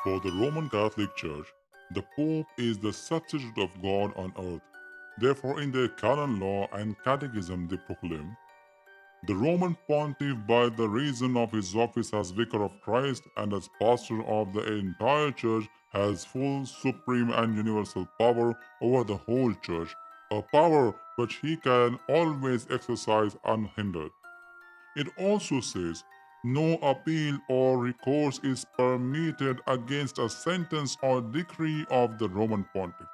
For the Roman Catholic Church, the Pope is the substitute of God on earth. Therefore, in their canon law and catechism, they proclaim the Roman Pontiff, by the reason of his office as Vicar of Christ and as pastor of the entire Church, has full, supreme, and universal power over the whole Church, a power which he can always exercise unhindered. It also says, no appeal or recourse is permitted against a sentence or decree of the Roman Pontiff,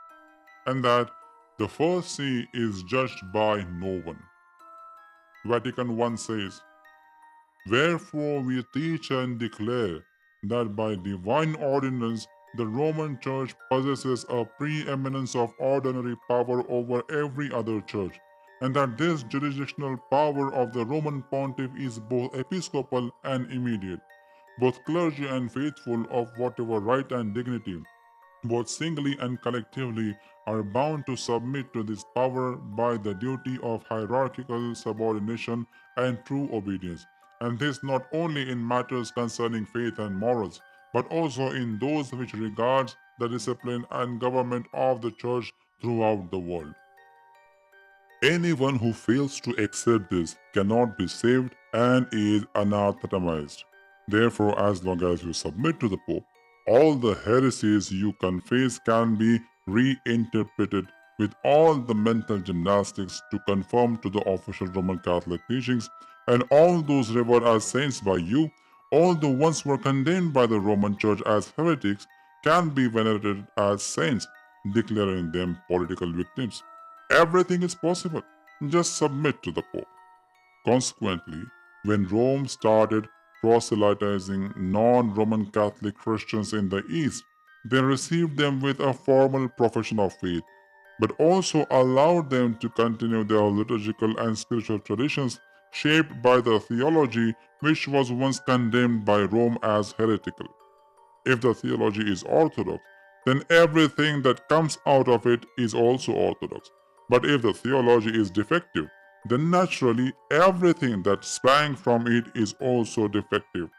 and that the First See is judged by no one. Vatican I says, wherefore we teach and declare that by divine ordinance the Roman Church possesses a preeminence of ordinary power over every other church, and that this jurisdictional power of the Roman Pontiff is both episcopal and immediate, both clergy and faithful of whatever right and dignity, both singly and collectively, are bound to submit to this power by the duty of hierarchical subordination and true obedience, and this not only in matters concerning faith and morals, but also in those which regards the discipline and government of the Church throughout the world. Anyone who fails to accept this cannot be saved and is anathematized. Therefore, as long as you submit to the Pope, all the heresies you confess can be reinterpreted with all the mental gymnastics to conform to the official Roman Catholic teachings, and all those revered as saints by you, although once were condemned by the Roman Church as heretics, can be venerated as saints, declaring them political victims. Everything is possible. Just submit to the Pope. Consequently, when Rome started proselytizing non Roman Catholic Christians in the East, they received them with a formal profession of faith, but also allowed them to continue their liturgical and spiritual traditions shaped by the theology which was once condemned by Rome as heretical. If the theology is orthodox, then everything that comes out of it is also orthodox. But if the theology is defective, then naturally everything that sprang from it is also defective.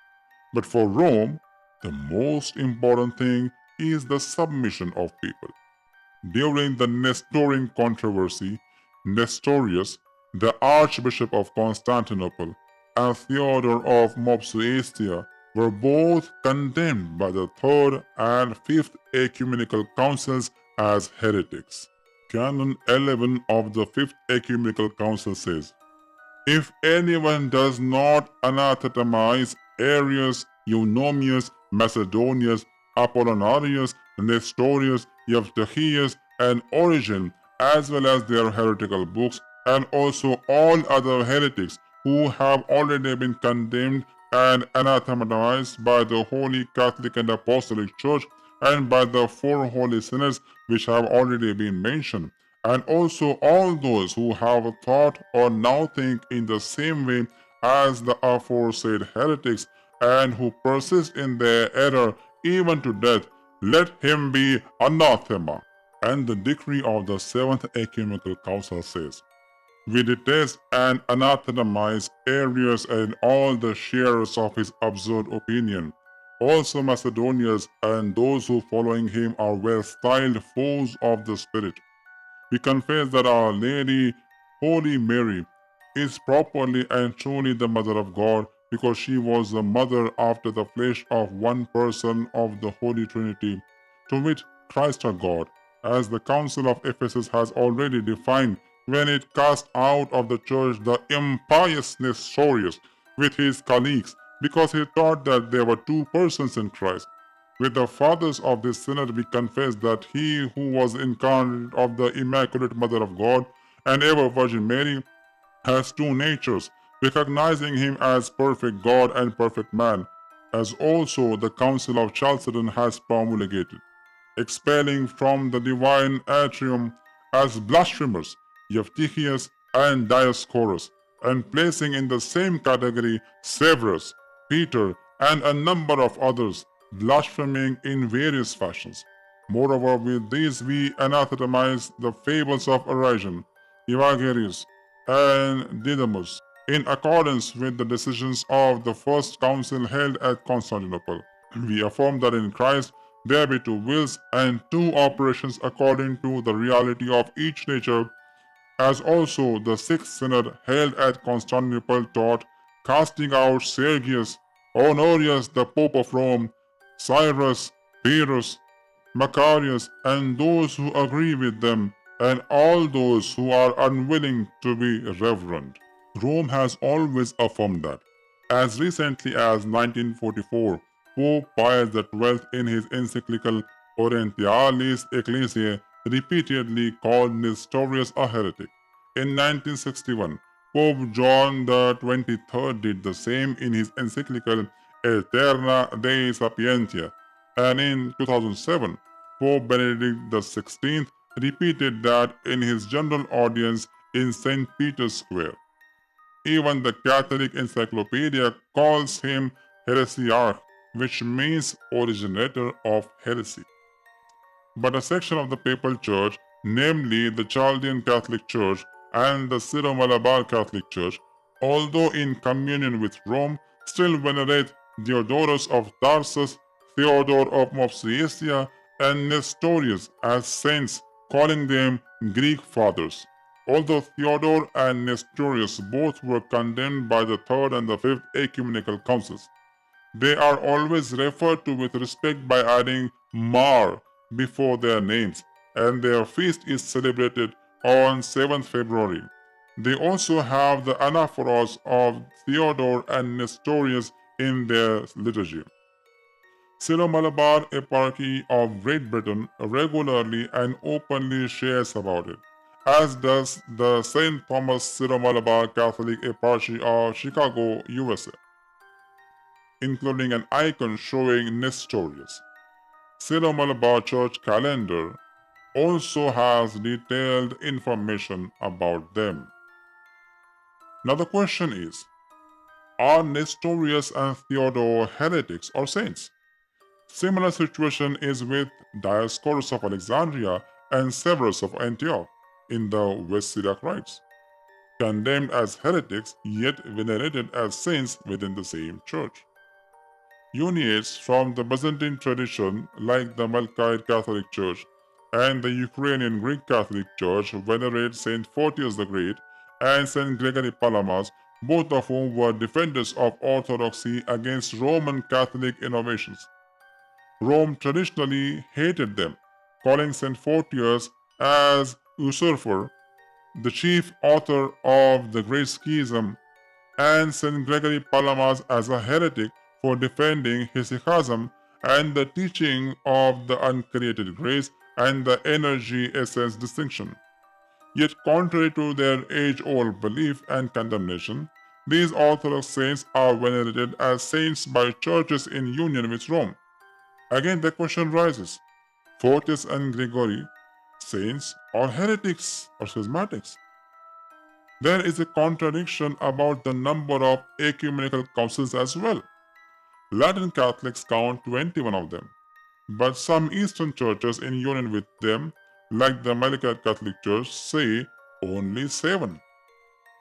But for Rome, the most important thing is the submission of people. During the Nestorian controversy, Nestorius, the Archbishop of Constantinople, and Theodore of Mopsuestia were both condemned by the Third and Fifth Ecumenical Councils as heretics. Canon 11 of the Fifth Ecumenical Council says, if anyone does not anathematize Arius, Eunomius, Macedonius, Apollinarius, Nestorius, Eutychius, and Origen, as well as their heretical books, and also all other heretics who have already been condemned and anathematized by the Holy Catholic and Apostolic Church and by the four holy synods which have already been mentioned, and also all those who have thought or now think in the same way as the aforesaid heretics and who persist in their error even to death, let him be anathema. And the decree of the Seventh Ecumenical Council says, we detest and anathematize Arius and all the sharers of his absurd opinion. Also Macedonians and those who following him are well styled foes of the Spirit. We confess that Our Lady, Holy Mary, is properly and truly the Mother of God because she was the mother after the flesh of one person of the Holy Trinity, to wit, Christ our God, as the Council of Ephesus has already defined when it cast out of the church the impious Nestorius with his colleagues because he thought that there were two persons in Christ. With the fathers of this synod we confess that he who was incarnate of the Immaculate Mother of God and ever Virgin Mary has two natures, recognizing him as perfect God and perfect man, as also the Council of Chalcedon has promulgated, expelling from the divine atrium as blasphemers Eutychius and Dioscorus, and placing in the same category Severus, Peter, and a number of others, blaspheming in various fashions. Moreover, with these we anathematize the fables of Origen, Evagrius, and Didymus, in accordance with the decisions of the First Council held at Constantinople. We affirm that in Christ there be two wills and two operations according to the reality of each nature, as also the sixth synod held at Constantinople taught, casting out Sergius, Honorius the Pope of Rome, Cyrus, Pyrrhus, Macarius, and those who agree with them, and all those who are unwilling to be reverent. Rome has always affirmed that. As recently as 1944, Pope Pius XII in his encyclical Orientalis Ecclesiae repeatedly called Nestorius a heretic. In 1961, Pope John the 23rd did the same in his encyclical Aeterna Dei Sapientia, and in 2007, Pope Benedict XVI repeated that in his general audience in St. Peter's Square. Even the Catholic Encyclopedia calls him heresiarch, which means originator of heresy. But a section of the Papal Church, namely the Chaldean Catholic Church and the Syro-Malabar Catholic Church, although in communion with Rome, still venerate Diodorus of Tarsus, Theodore of Mopsuestia, and Nestorius as saints, calling them Greek fathers. Although Theodore and Nestorius both were condemned by the Third and the Fifth Ecumenical Councils, they are always referred to with respect by adding Mar before their names, and their feast is celebrated on 7th February. They also have the anaphoros of Theodore and Nestorius in their liturgy. Syro-Malabar Eparchy of Great Britain regularly and openly shares about it, as does the St. Thomas Syro-Malabar Catholic Eparchy of Chicago, USA, including an icon showing Nestorius. Syro-Malabar Church calendar also has detailed information about them. Now the question is, are Nestorius and Theodore heretics or saints? Similar situation is with Dioscorus of Alexandria and Severus of Antioch in the West Syriac rites, condemned as heretics yet venerated as saints within the same church. Uniates from the Byzantine tradition like the Melkite Catholic Church and the Ukrainian Greek Catholic Church venerate Saint Photius the Great and Saint Gregory Palamas, both of whom were defenders of orthodoxy against Roman Catholic innovations. Rome traditionally hated them, calling Saint Photius as usurper, the chief author of the Great Schism, and Saint Gregory Palamas as a heretic for defending hesychasm and the teaching of the uncreated grace and the energy essence distinction. Yet, contrary to their age-old belief and condemnation, these Orthodox saints are venerated as saints by churches in union with Rome. Again, the question rises, Photius and Gregory, saints or heretics or schismatics? There is a contradiction about the number of ecumenical councils as well. Latin Catholics count 21 of them, but some Eastern churches in union with them, like the Melkite Catholic Church, say only 7.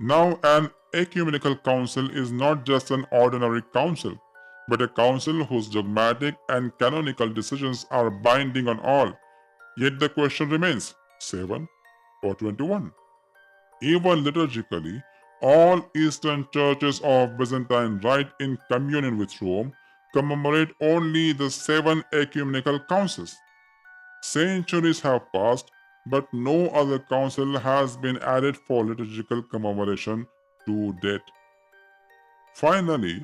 Now, an ecumenical council is not just an ordinary council, but a council whose dogmatic and canonical decisions are binding on all. Yet the question remains, 7 or 21? Even liturgically, all Eastern churches of Byzantine Rite in communion with Rome commemorate only the 7 ecumenical councils. Centuries have passed, but no other council has been added for liturgical commemoration to date. Finally,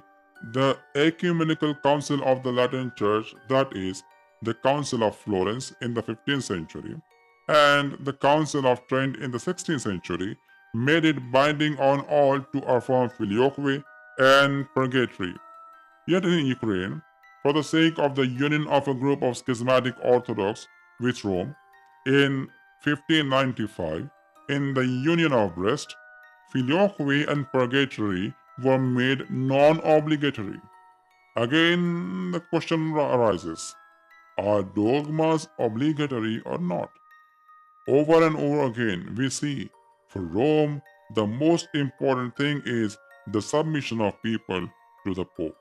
the Ecumenical Council of the Latin Church, that is, the Council of Florence in the 15th century, and the Council of Trent in the 16th century, made it binding on all to affirm filioque and purgatory. Yet in Ukraine, for the sake of the union of a group of schismatic Orthodox with Rome, in 1595, in the Union of Brest, filioque and purgatory were made non-obligatory. Again, the question arises, are dogmas obligatory or not? Over and over again, we see, for Rome, the most important thing is the submission of people to the Pope.